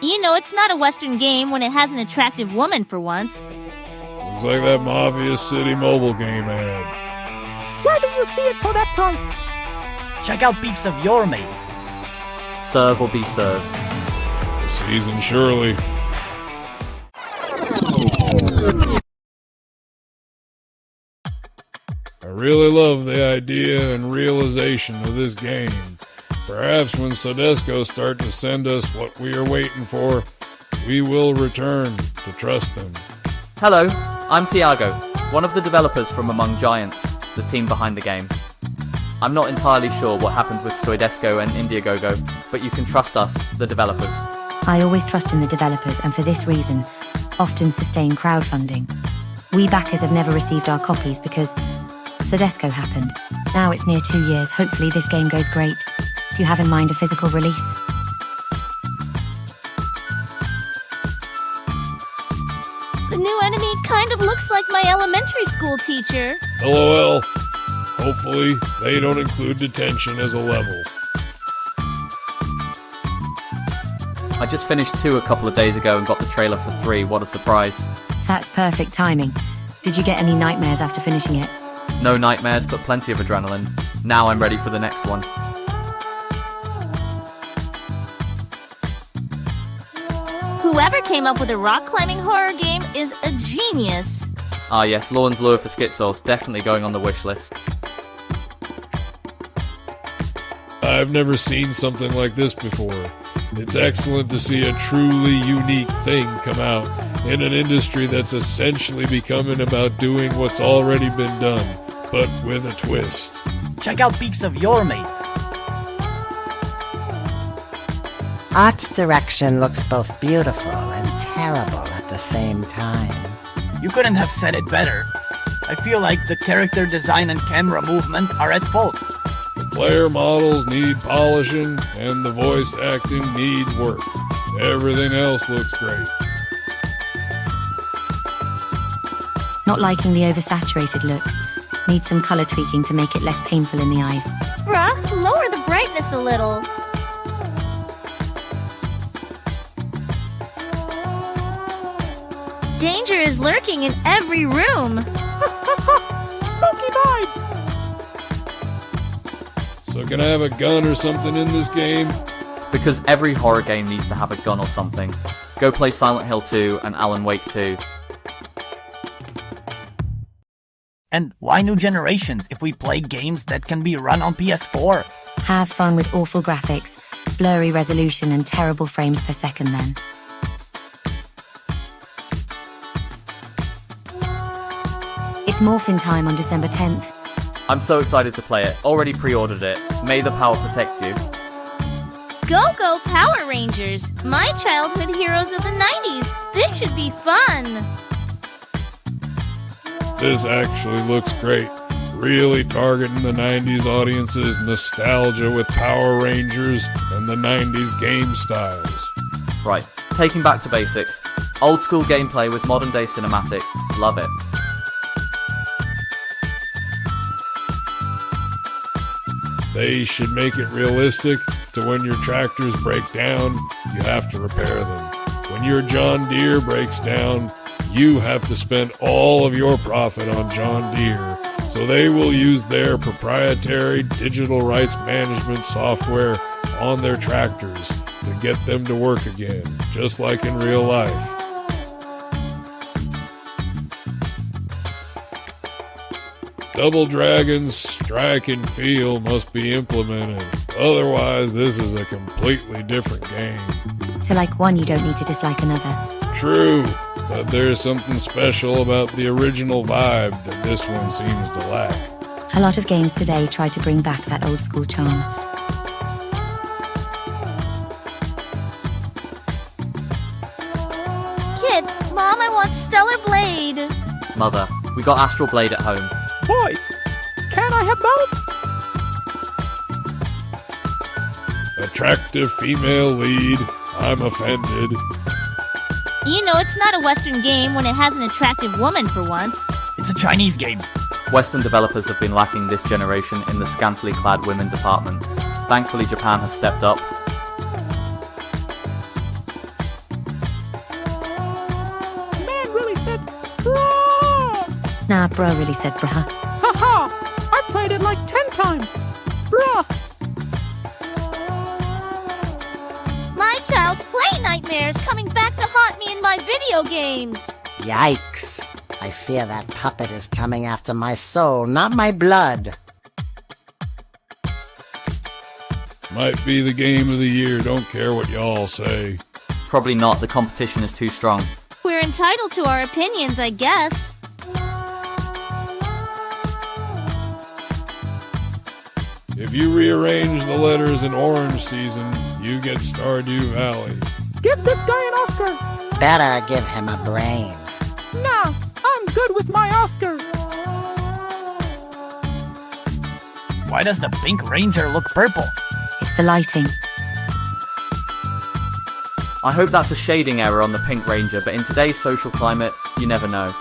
You know, it's not a Western game when it has an attractive woman for once. Looks like that Mafia City mobile game ad. Where do you see it for that price? Check out Peaks of Your Mate. Serve or be served. The season surely. I really love the idea and realization of this game. Perhaps when Sodesco start to send us what we are waiting for, we will return to trust them. Hello, I'm Thiago, one of the developers from Among Giants, the team behind the game. I'm not entirely sure what happened with Soidesco and Indiegogo, but you can trust us, the developers. I always trust in the developers, and for this reason, often sustain crowdfunding. We backers have never received our copies because Sodesco happened. Now it's near 2 years. Hopefully this game goes great. Do you have in mind a physical release? The new enemy kind of looks like my elementary school teacher. LOL. Hopefully, they don't include detention as a level. I just finished 2 a couple of days ago and got the trailer for 3. What a surprise. That's perfect timing. Did you get any nightmares after finishing it? No nightmares, but plenty of adrenaline. Now I'm ready for the next one. Whoever came up with a rock climbing horror game is a genius. Ah yes, Lorne's Lure for Schizo's definitely going on the wish list. I've never seen something like this before. It's excellent to see a truly unique thing come out in an industry that's essentially becoming about doing what's already been done, but with a twist. Check out Peaks of Your Mate. Art direction looks both beautiful and terrible at the same time. You couldn't have said it better. I feel like the character design and camera movement are at fault. The player models need polishing, and the voice acting needs work. Everything else looks great. Not liking the oversaturated look. Needs some color tweaking to make it less painful in the eyes. Bruh, lower the brightness a little. Danger is lurking in every room. Spooky vibes! So can I have a gun or something in this game? Because every horror game needs to have a gun or something. Go play Silent Hill 2 and Alan Wake 2. And why New Generations if we play games that can be run on PS4? Have fun with awful graphics, blurry resolution and terrible frames per second then. It's Morphin time on December 10th. I'm so excited to play it. Already pre-ordered it. May the power protect you. Go Power Rangers! My childhood heroes of the 90s! This should be fun! This actually looks great. Really targeting the 90s audience's nostalgia with Power Rangers and the 90s game styles. Right, taking back to basics. Old school gameplay with modern day cinematics. Love it. They should make it realistic to when your tractors break down, you have to repair them. When your John Deere breaks down, you have to spend all of your profit on John Deere. So they will use their proprietary digital rights management software on their tractors to get them to work again, just like in real life. Double Dragon's strike and feel must be implemented. Otherwise, this is a completely different game. To like one, you don't need to dislike another. True, but there's something special about the original vibe that this one seems to lack. A lot of games today try to bring back that old school charm. Kid, Mom, I want Stellar Blade! Mother, we got Astral Blade at home. Boys, can I have both? Attractive female lead. I'm offended. You know, it's not a Western game when it has an attractive woman for once. It's a Chinese game. Western developers have been lacking this generation in the scantily clad women department. Thankfully, Japan has stepped up. Nah, bruh really said bruh. Haha! I played it like 10 times! Bruh! My child's play nightmares coming back to haunt me in my video games. Yikes. I fear that puppet is coming after my soul, not my blood. Might be the game of the year, don't care what y'all say. Probably not, the competition is too strong. We're entitled to our opinions, I guess. If you rearrange the letters in Orange Season, you get Stardew Valley. Give this guy an Oscar! Better give him a brain. Nah, I'm good with my Oscar! Why does the Pink Ranger look purple? It's the lighting. I hope that's a shading error on the Pink Ranger, but in today's social climate, you never know.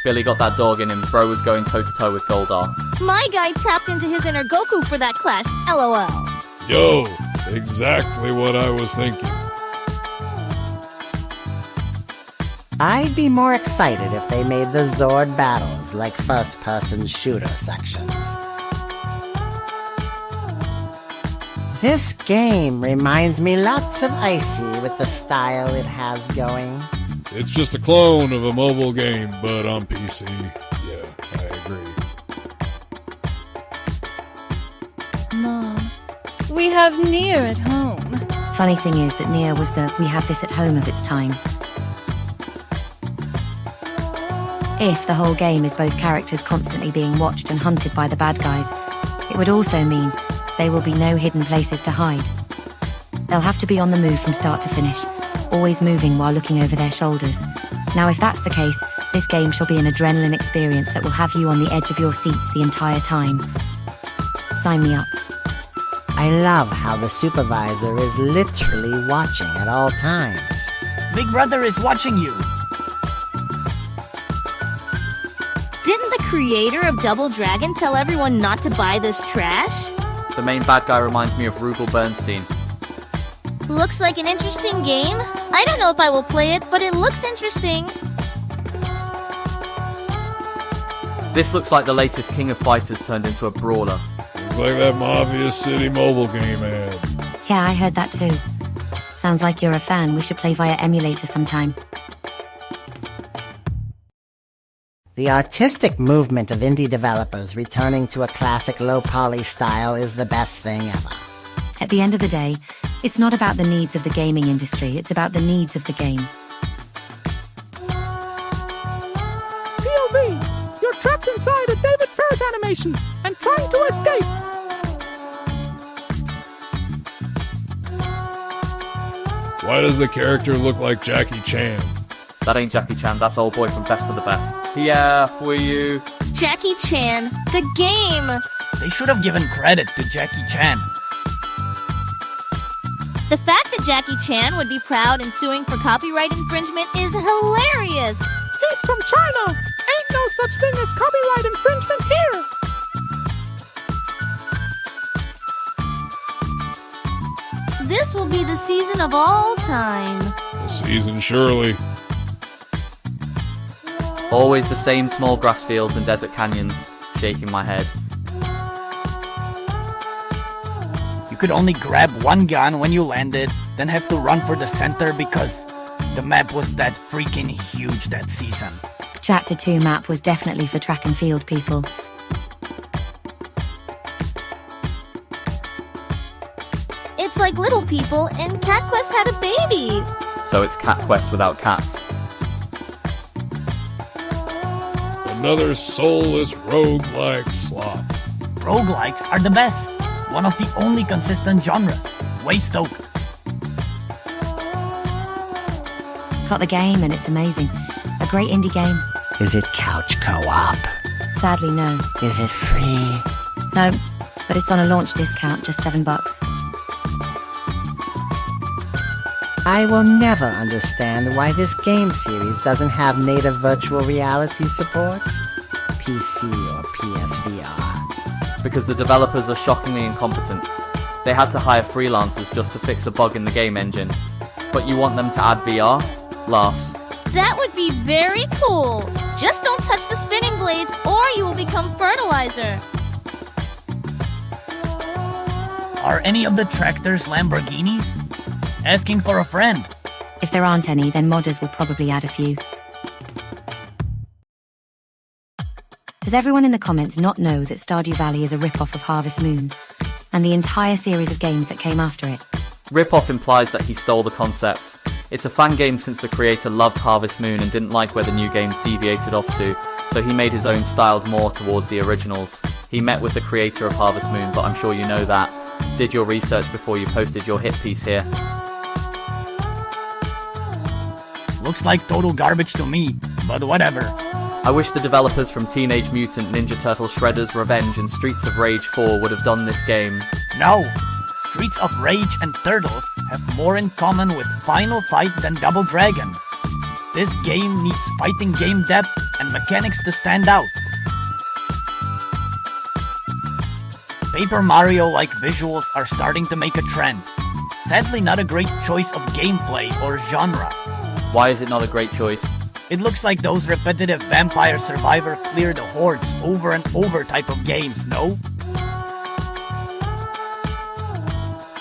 Billy got that dog in him, bro was going toe-to-toe with Goldar. My guy tapped into his inner Goku for that clash, LOL. Yo, exactly what I was thinking. I'd be more excited if they made the Zord battles like first-person shooter sections. This game reminds me lots of Icy with the style it has going. It's just a clone of a mobile game, but on PC. Yeah, I agree. Mom, we have Nier at home. Funny thing is that Nier was the we have this at home of its time. If the whole game is both characters constantly being watched and hunted by the bad guys, it would also mean there will be no hidden places to hide. They'll have to be on the move from start to finish, always moving while looking over their shoulders. Now, if that's the case, this game shall be an adrenaline experience that will have you on the edge of your seats the entire time. Sign me up. I love how the supervisor is literally watching at all times. Big Brother is watching you! Didn't the creator of Double Dragon tell everyone not to buy this trash? The main bad guy reminds me of Rugal Bernstein. Looks like an interesting game. I don't know if I will play it, but it looks interesting. This looks like the latest King of Fighters turned into a brawler. Looks like that Mafia City mobile game ad. Yeah, I heard that too. Sounds like you're a fan. We should play via emulator sometime. The artistic movement of indie developers returning to a classic low-poly style is the best thing ever. At the end of the day, it's not about the needs of the gaming industry, it's about the needs of the game. POV! You're trapped inside a David Parrott animation and trying to escape! Why does the character look like Jackie Chan? That ain't Jackie Chan, that's old boy from Best of the Best. Yeah, for you. Jackie Chan, the game! They should have given credit to Jackie Chan. The fact that Jackie Chan would be proud and suing for copyright infringement is hilarious! He's from China! Ain't no such thing as copyright infringement here! This will be the season of all time. The season, surely. Always the same small grass fields and desert canyons. Shaking my head. You could only grab one gun when you landed, then have to run for the center because the map was that freaking huge that season. Chapter 2 map was definitely for track and field people. It's like Little People and Cat Quest had a baby. So it's Cat Quest without cats. Another soulless roguelike slop. Roguelikes are the best. One of the only consistent genres. Waste Oak. Got the game and it's amazing. A great indie game. Is it couch co-op? Sadly, no. Is it free? No, but it's on a launch discount, just $7. I will never understand why this game series doesn't have native virtual reality support. PC or PSVR. Because the developers are shockingly incompetent. They had to hire freelancers just to fix a bug in the game engine. But you want them to add VR? Laughs. That would be very cool. Just don't touch the spinning blades or you will become fertilizer. Are any of the tractors Lamborghinis? Asking for a friend. If there aren't any, then modders will probably add a few. Does everyone in the comments not know that Stardew Valley is a rip-off of Harvest Moon and the entire series of games that came after it? Rip-off implies that he stole the concept. It's a fan game since the creator loved Harvest Moon and didn't like where the new games deviated off to, so he made his own styled more towards the originals. He met with the creator of Harvest Moon, but I'm sure you know that. Did your research before you posted your hit piece here. Looks like total garbage to me, but whatever. I wish the developers from Teenage Mutant Ninja Turtle Shredder's Revenge and Streets of Rage 4 would have done this game. No! Streets of Rage and Turtles have more in common with Final Fight than Double Dragon. This game needs fighting game depth and mechanics to stand out. Paper Mario-like visuals are starting to make a trend. Sadly, not a great choice of gameplay or genre. Why is it not a great choice? It looks like those repetitive Vampire Survivor clear the hordes over and over type of games, no?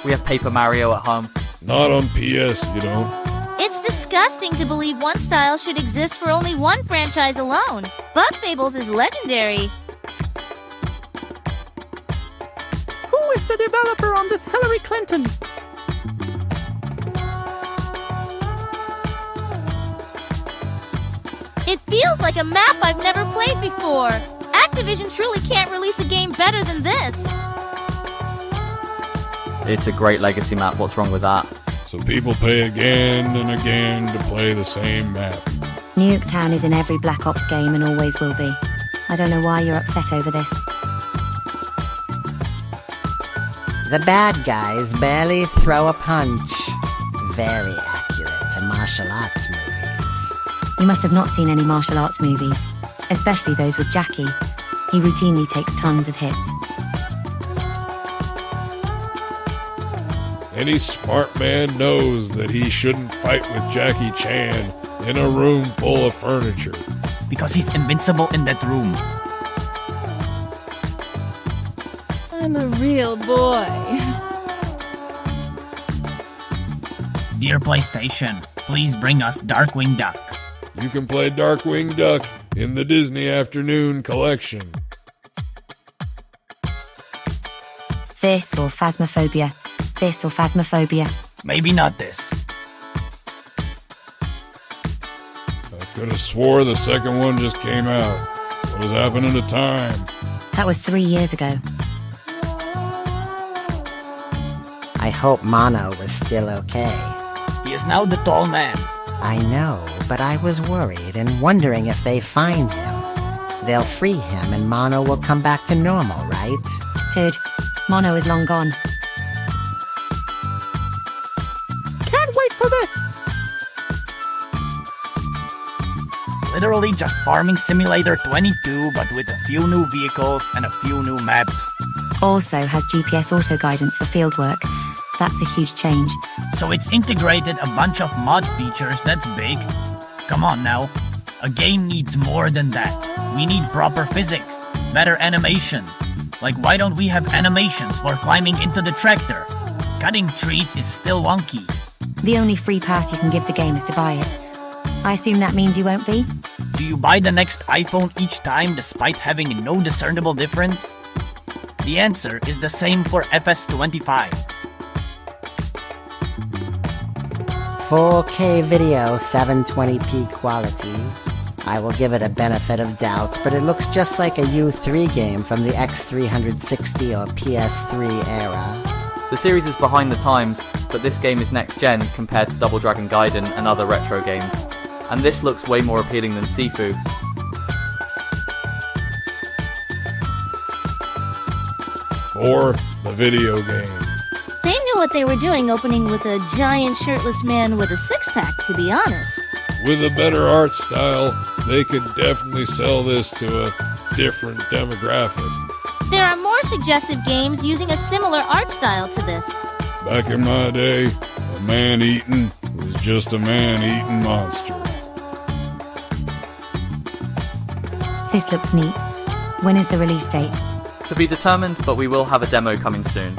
We have Paper Mario at home. Not on PS, you don't. It's disgusting to believe one style should exist for only one franchise alone. Bug Fables is legendary. Who is the developer on this Hillary Clinton? It feels like a map I've never played before. Activision truly can't release a game better than this. It's a great legacy map, what's wrong with that? So people pay again and again to play the same map. Nuketown is in every Black Ops game and always will be. I don't know why you're upset over this. The bad guys barely throw a punch. Very accurate to martial arts movies. You must have not seen any martial arts movies, especially those with Jackie. He routinely takes tons of hits. Any smart man knows that he shouldn't fight with Jackie Chan in a room full of furniture. Because he's invincible in that room. I'm a real boy. Dear PlayStation, please bring us Darkwing Duck. You can play Darkwing Duck in the Disney Afternoon collection. This or Phasmophobia. This or Phasmophobia. Maybe not this. I could have swore the second one just came out. What was happening to time? That was 3 years ago. I hope Mono was still okay. He is now the tall man. I know, but I was worried and wondering if they find him. They'll free him and Mono will come back to normal, right? Dude, Mono is long gone. Can't wait for this. Literally just Farming Simulator 22, but with a few new vehicles and a few new maps. Also has GPS auto guidance for fieldwork. That's a huge change. So it's integrated a bunch of mod features, that's big. Come on now. A game needs more than that. We need proper physics, better animations. Like why don't we have animations for climbing into the tractor? Cutting trees is still wonky. The only free pass you can give the game is to buy it. I assume that means you won't be? Do you buy the next iPhone each time despite having no discernible difference? The answer is the same for FS25. 4K video, 720p quality. I will give it a benefit of doubt, but it looks just like a U3 game from the X360 or PS3 era. The series is behind the times, but this game is next gen compared to Double Dragon Gaiden and other retro games. And this looks way more appealing than Sifu. Or the video game. They knew what they were doing opening with a giant shirtless man with a six-pack, to be honest. With a better art style, they could definitely sell this to a different demographic. There are more suggestive games using a similar art style to this. Back in my day, a man-eating was just a man-eating monster. This looks neat. When is the release date? To be determined, but we will have a demo coming soon.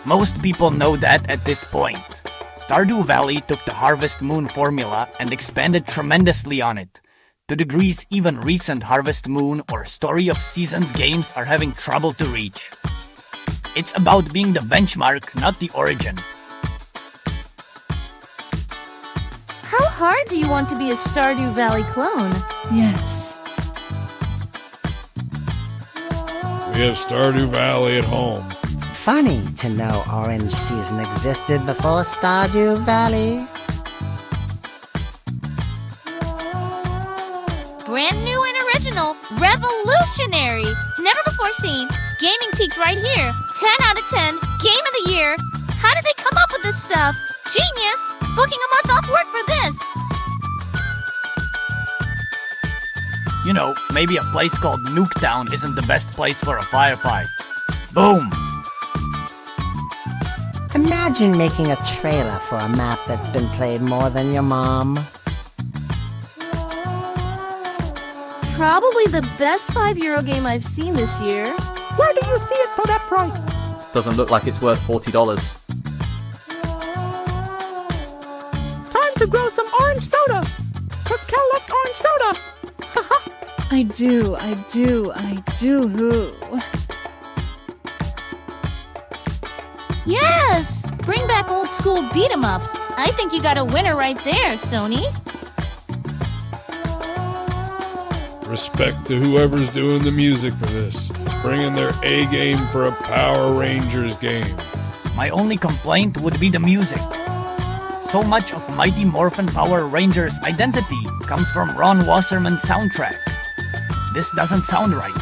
Most people know that at this point. Stardew Valley took the Harvest Moon formula and expanded tremendously on it, to degrees even recent Harvest Moon or Story of Seasons games are having trouble to reach. It's about being the benchmark, not the origin. How hard do you want to be a Stardew Valley clone? Yes. We have Stardew Valley at home. Funny to know Orange Season existed before Stardew Valley. Brand new and original. Revolutionary. Never before seen. Gaming peaked right here. 10 out of 10. Game of the year. How did they come up with this stuff? Genius. Booking a month off work for this. You know, maybe a place called Nuketown isn't the best place for a firefight. Boom! Imagine making a trailer for a map that's been played more than your mom. Probably the best €5 game I've seen this year. Where do you see it for that price? Doesn't look like it's worth $40. Time to grow some orange soda. Cause Kel loves orange soda. Haha. I do. Yes! Bring back old school beat-em-ups. I think you got a winner right there, Sony. Respect to whoever's doing the music for this. Bringing their A game for a Power Rangers game. My only complaint would be the music. So much of Mighty Morphin Power Rangers' identity comes from Ron Wasserman's soundtrack. This doesn't sound right.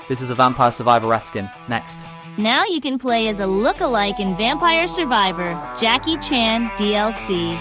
This is a Vampire Survivor Raskin. Next. Now you can play as a look-alike in Vampire Survivor, Jackie Chan DLC.